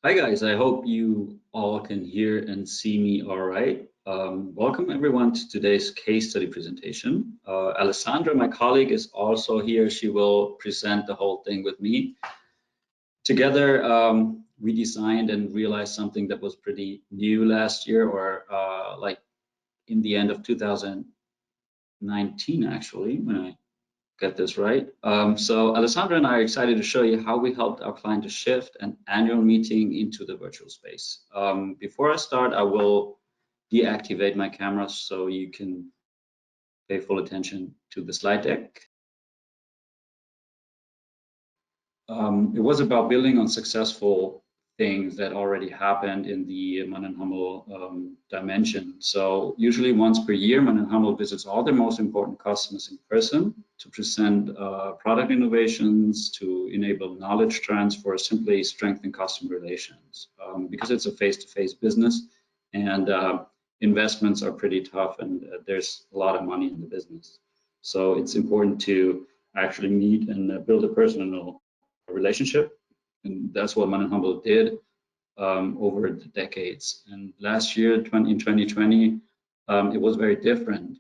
Hi guys, I hope you all can hear and see me all right. Welcome everyone to today's case study presentation. Alessandra, my colleague, is also here. She will present the whole thing with me. Together, we designed and realized something that was pretty new last year, or like in the end of 2019 actually, when I get this right. So Alessandra and I are excited to show you how we helped our client to shift an annual meeting into the virtual space. Before I start, I will deactivate my camera so you can pay full attention to the slide deck. It was about building on successful things that already happened in the Mann & Hummel dimension. So usually once per year, Mann & Hummel visits all their most important customers in person to present product innovations, to enable knowledge transfer, simply strengthen customer relations. Because it's a face-to-face business and investments are pretty tough and there's a lot of money in the business. So it's important to actually meet and build a personal relationship, and that's what Mann & Hummel did over the decades. And last year, in 2020, it was very different.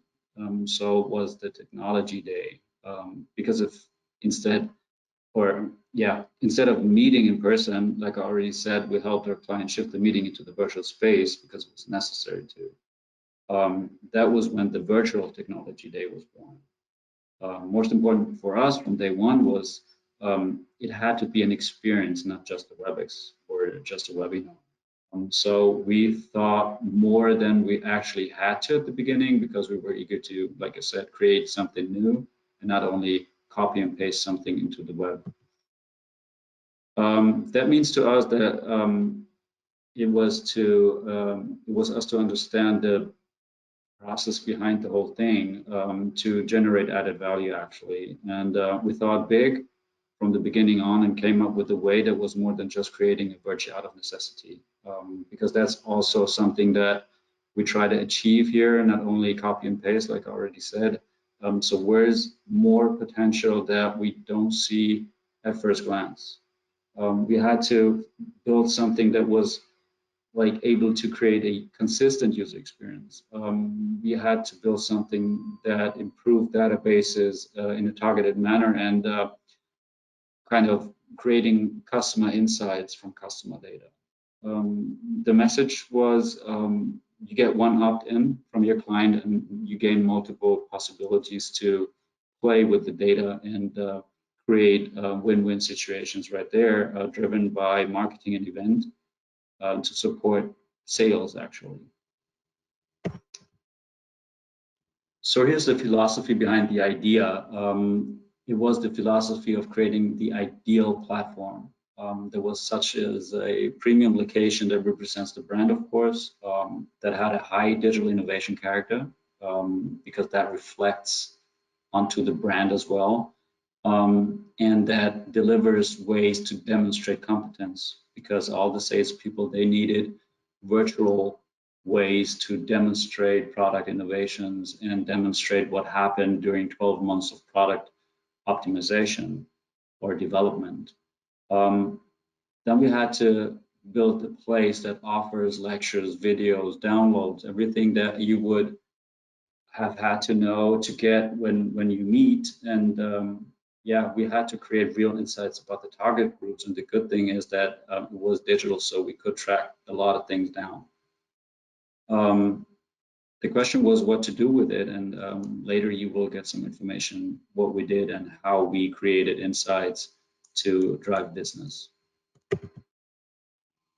So it was the technology day, because instead of meeting in person, like I already said, we helped our client shift the meeting into the virtual space because it was necessary to. That was when the virtual technology day was born. Most important for us from day one was it had to be an experience, not just a WebEx or just a webinar. So we thought more than we actually had to at the beginning, because we were eager to, like I said, create something new and not only copy and paste something into the web. That means to us that it was us to understand the process behind the whole thing, to generate added value actually. And we thought big from the beginning on and came up with a way that was more than just creating a virtue out of necessity, because that's also something that we try to achieve here, not only copy and paste like I already said. So where's more potential that we don't see at first glance? We had to build something that was like able to create a consistent user experience. We had to build something that improved databases in a targeted manner and kind of creating customer insights from customer data. The message was you get one opt-in from your client and you gain multiple possibilities to play with the data and create win-win situations right there, driven by marketing and event to support sales actually. So here's the philosophy behind the idea. It was the philosophy of creating the ideal platform. There was such as a premium location that represents the brand, of course, that had a high digital innovation character, because that reflects onto the brand as well, and that delivers ways to demonstrate competence, because all the salespeople, they needed virtual ways to demonstrate product innovations and demonstrate what happened during 12 months of product optimization or development. Then we had to build a place that offers lectures, videos, downloads, everything that you would have had to know to get when you meet. And yeah, we had to create real insights about the target groups. And the good thing is that it was digital, so we could track a lot of things down. The question was what to do with it, and later you will get some information what we did and how we created insights to drive business.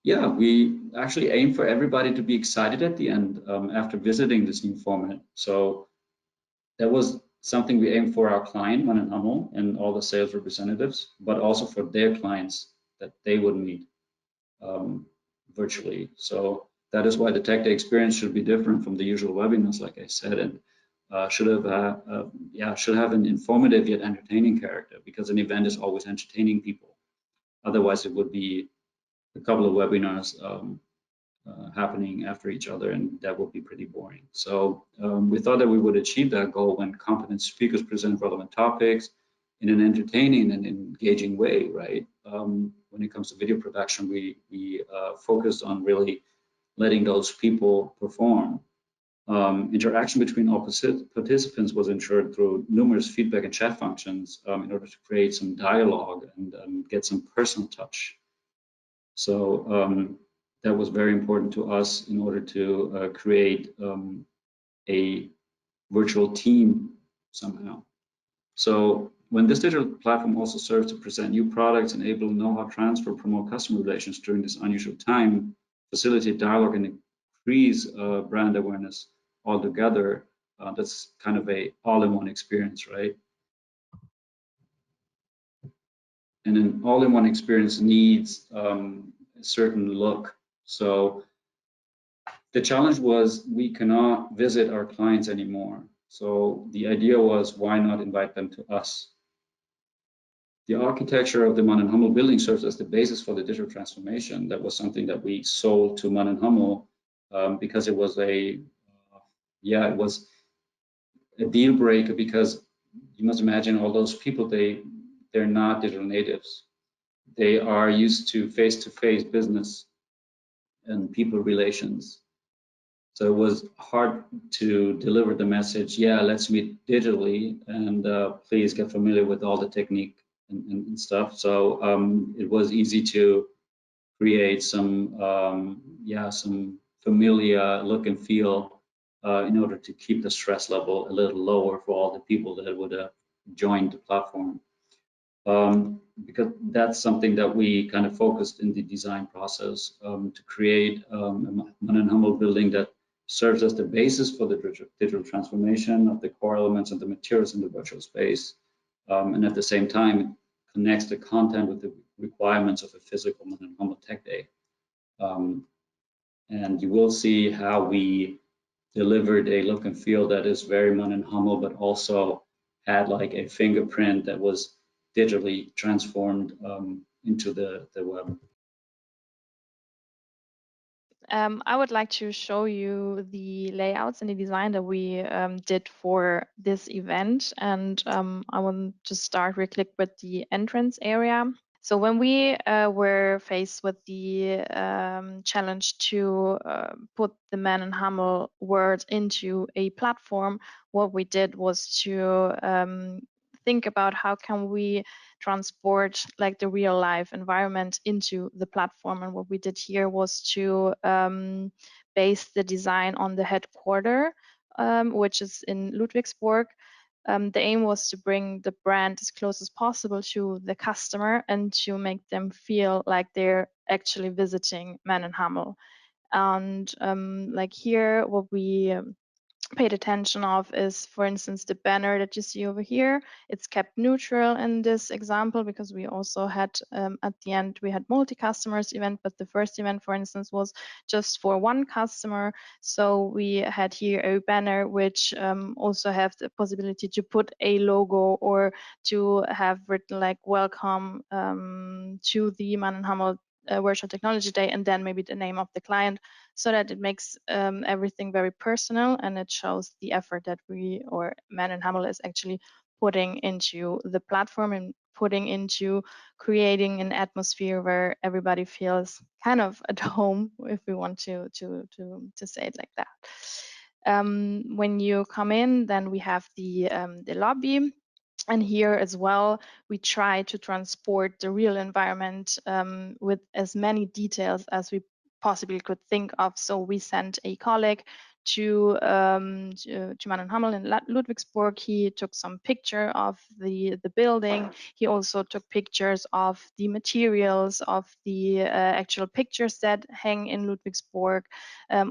Yeah, we actually aim for everybody to be excited at the end after visiting this new format. So that was something we aimed for our client, Mann & Hummel, and all the sales representatives, but also for their clients that they would meet virtually. So that is why the tech day experience should be different from the usual webinars, like I said, and should have an informative yet entertaining character, because an event is always entertaining people. Otherwise, it would be a couple of webinars happening after each other, and that would be pretty boring. So we thought that we would achieve that goal when competent speakers present relevant topics in an entertaining and engaging way, right? when it comes to video production, we focused on really letting those people perform. Interaction between all participants was ensured through numerous feedback and chat functions in order to create some dialogue and get some personal touch. So that was very important to us in order to create a virtual team somehow. So when this digital platform also serves to present new products, enable know-how transfer, promote customer relations during this unusual time, facilitate dialogue and increase brand awareness altogether, that's kind of a all-in-one experience, right? And an all-in-one experience needs a certain look. So the challenge was we cannot visit our clients anymore. So the idea was, why not invite them to us? The architecture of the Mann & Hummel building serves as the basis for the digital transformation. That was something that we sold to Mann & Hummel because it was it was a deal breaker, because you must imagine all those people, they're not digital natives. They are used to face-to-face business and people relations. So it was hard to deliver the message, yeah, let's meet digitally and please get familiar with all the technique and stuff. So it was easy to create some some familiar look and feel in order to keep the stress level a little lower for all the people that would join the platform. Because that's something that we kind of focused in the design process to create a Mann & Hummel building that serves as the basis for the digital transformation of the core elements and the materials in the virtual space. And at the same time, connects the content with the requirements of a physical Mann & Hummel Tech Day. And you will see how we delivered a look and feel that is very Mann & Hummel, but also had like a fingerprint that was digitally transformed into the web. I would like to show you the layouts and the design that we did for this event. And I want to start real quick with the entrance area. So when we were faced with the challenge to put the Mann & Hummel word into a platform, what we did was to think about how can we transport like the real life environment into the platform. And what we did here was to base the design on the headquarter, which is in Ludwigsburg. The aim was to bring the brand as close as possible to the customer and to make them feel like they're actually visiting Mann & Hummel. And like here, what we paid attention of is, for instance, the banner that you see over here. It's kept neutral in this example because we also had at the end we had multi-customers event, but the first event, for instance, was just for one customer. So we had here a banner which also have the possibility to put a logo or to have written like welcome to the Mann & Hummel Virtual Technology Day, and then maybe the name of the client, so that it makes everything very personal and it shows the effort that we or Mann & Hummel is actually putting into the platform and putting into creating an atmosphere where everybody feels kind of at home, if we want to say it like that. When you come in, then we have the lobby. And here as well, we try to transport the real environment with as many details as we possibly could think of. So we sent a colleague to Mann & Hummel in Ludwigsburg. He took some picture of the building. He also took pictures of the materials, of the actual pictures that hang in Ludwigsburg.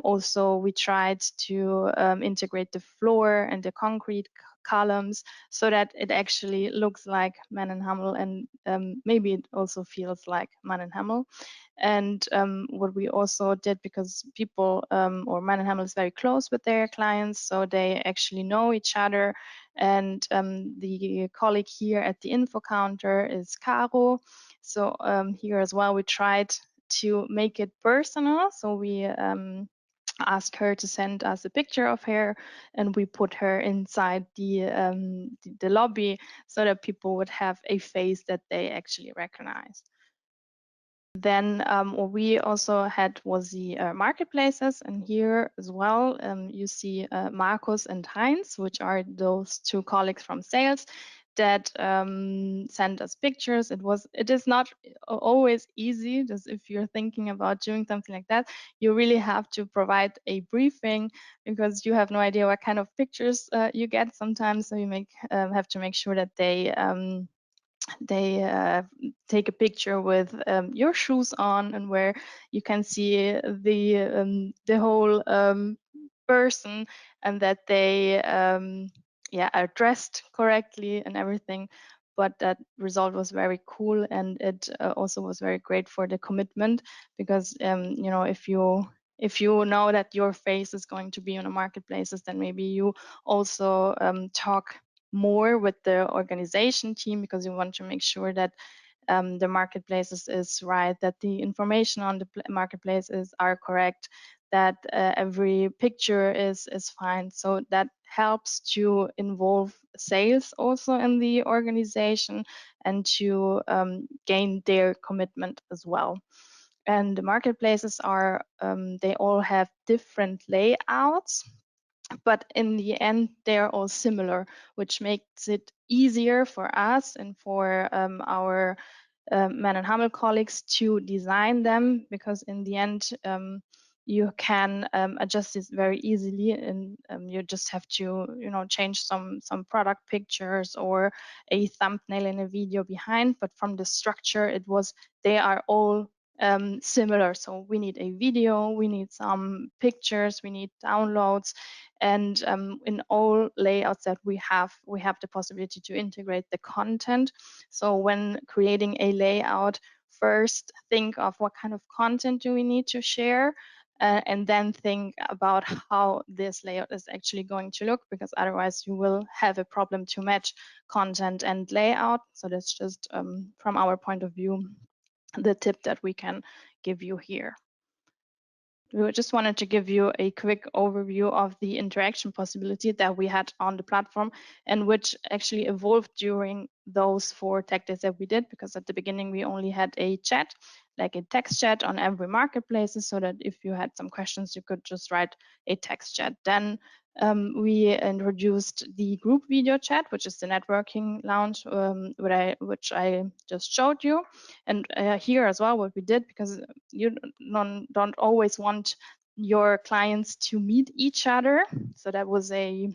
Also, we tried to integrate the floor and the concrete columns so that it actually looks like Mann & Hummel, and maybe it also feels like Mann & Hummel. And what we also did, because people or Mann & Hummel is very close with their clients, so they actually know each other. And the colleague here at the info counter is Caro. So here as well, we tried to make it personal. So we asked her to send us a picture of her, and we put her inside the lobby so that people would have a face that they actually recognize. Then what we also had was the marketplaces, and here as well you see Markus and Heinz, which are those two colleagues from sales that send us pictures. It is not always easy, just if you're thinking about doing something like that, you really have to provide a briefing because you have no idea what kind of pictures you get sometimes. So you have to make sure that they take a picture with your shoes on, and where you can see the whole person, and that they are dressed correctly and everything. But that result was very cool, and it also was very great for the commitment, because you know, if you know that your face is going to be on the marketplaces, then maybe you also talk more with the organization team, because you want to make sure that the marketplaces is right, that the information on the marketplaces are correct, that every picture is fine. So that helps to involve sales also in the organization, and to gain their commitment as well. And the marketplaces are they all have different layouts, but in the end they're all similar, which makes it easier for us and for our Man and Hummel colleagues to design them, because in the end you can adjust this very easily, and you just have to, you know, change some product pictures or a thumbnail in a video behind. But from the structure, they are all similar. So we need a video, we need some pictures, we need downloads, and in all layouts that we have the possibility to integrate the content. So when creating a layout, first think of what kind of content do we need to share, and then think about how this layout is actually going to look, because otherwise you will have a problem to match content and layout. So that's just from our point of view the tip that we can give you here. We just wanted to give you a quick overview of the interaction possibility that we had on the platform, and which actually evolved during those 4 tech days that we did, because at the beginning we only had a chat, like a text chat on every marketplace, so that if you had some questions, you could just write a text chat. Then we introduced the group video chat, which is the networking lounge, which I just showed you. And here as well, what we did, because you don't always want your clients to meet each other, so that was a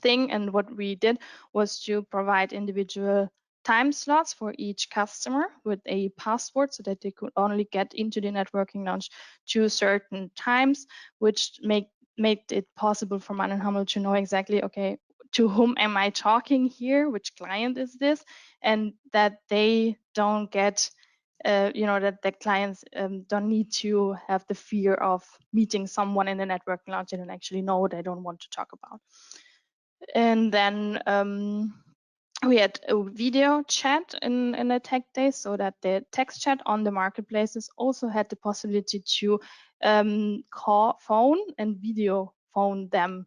thing. And what we did was to provide individual time slots for each customer with a password, so that they could only get into the networking lounge to certain times, which made it possible for Man and Hummel to know exactly, okay, to whom am I talking here, which client is this, and that they don't get you know, that the clients don't need to have the fear of meeting someone in the networking lounge they don't actually know, they don't want to talk about. And then we had a video chat in the tech day, so that the text chat on the marketplaces also had the possibility to call, phone, and video phone them.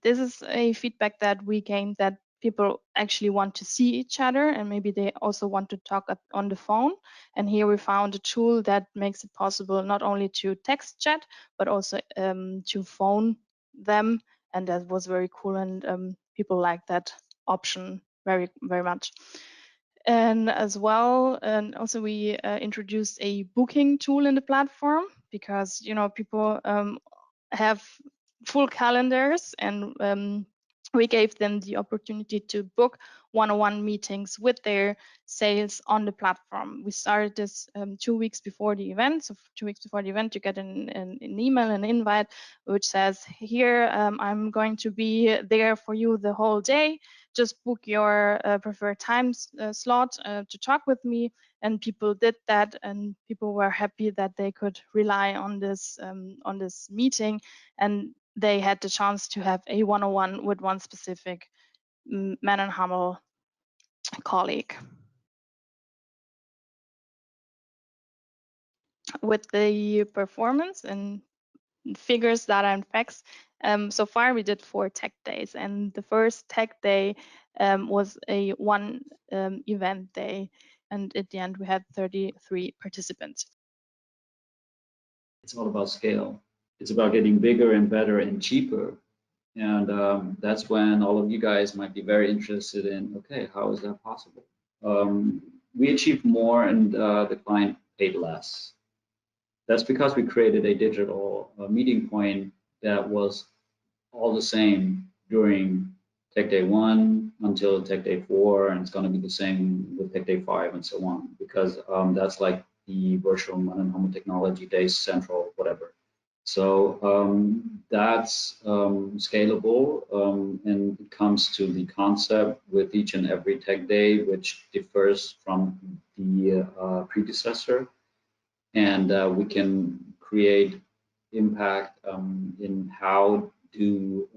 This is a feedback that we gained, that people actually want to see each other, and maybe they also want to talk on the phone. And here we found a tool that makes it possible not only to text chat, but also to phone them. And that was very cool, and people like that option very, very much. And as well, and also we introduced a booking tool in the platform, because, you know, people have full calendars, and we gave them the opportunity to book one-on-one meetings with their sales on the platform. We started this 2 weeks before the event. So 2 weeks before the event, you get an email, an invite, which says, here, I'm going to be there for you the whole day. Just book your preferred time slot to talk with me. And people did that, and people were happy that they could rely on this meeting, and they had the chance to have a one-on-one with one specific Man and Hummel colleague. With the performance and figures, data, and facts, so far we did 4 tech days, and the first tech day was a one event day. and at the end we had 33 participants. It's all about scale. It's about getting bigger and better and cheaper. And that's when all of you guys might be very interested in, okay, how is that possible? We achieved more and the client paid less. That's because we created a digital meeting point that was all the same during Tech Day 1 until Tech Day 4, and it's going to be the same with Tech Day 5 and so on, because that's like the virtual Mann+HUMMEL technology days central, whatever. So that's scalable, and it comes to the concept with each and every tech day, which differs from the predecessor, and we can create impact in how do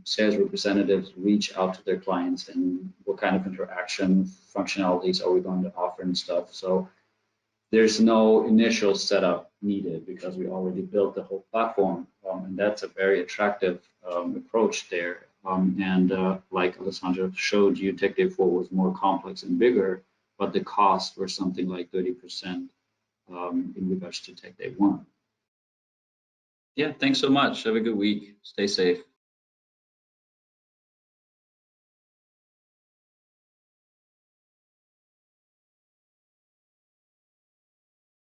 sales representatives reach out to their clients and what kind of interaction functionalities are we going to offer and stuff. So there's no initial setup needed because we already built the whole platform, and that's a very attractive approach there. Like Alessandra showed you, Tech Day 4 was more complex and bigger, but the costs were something like 30% in regards to Tech Day 1. Yeah, thanks so much. Have a good week. Stay safe.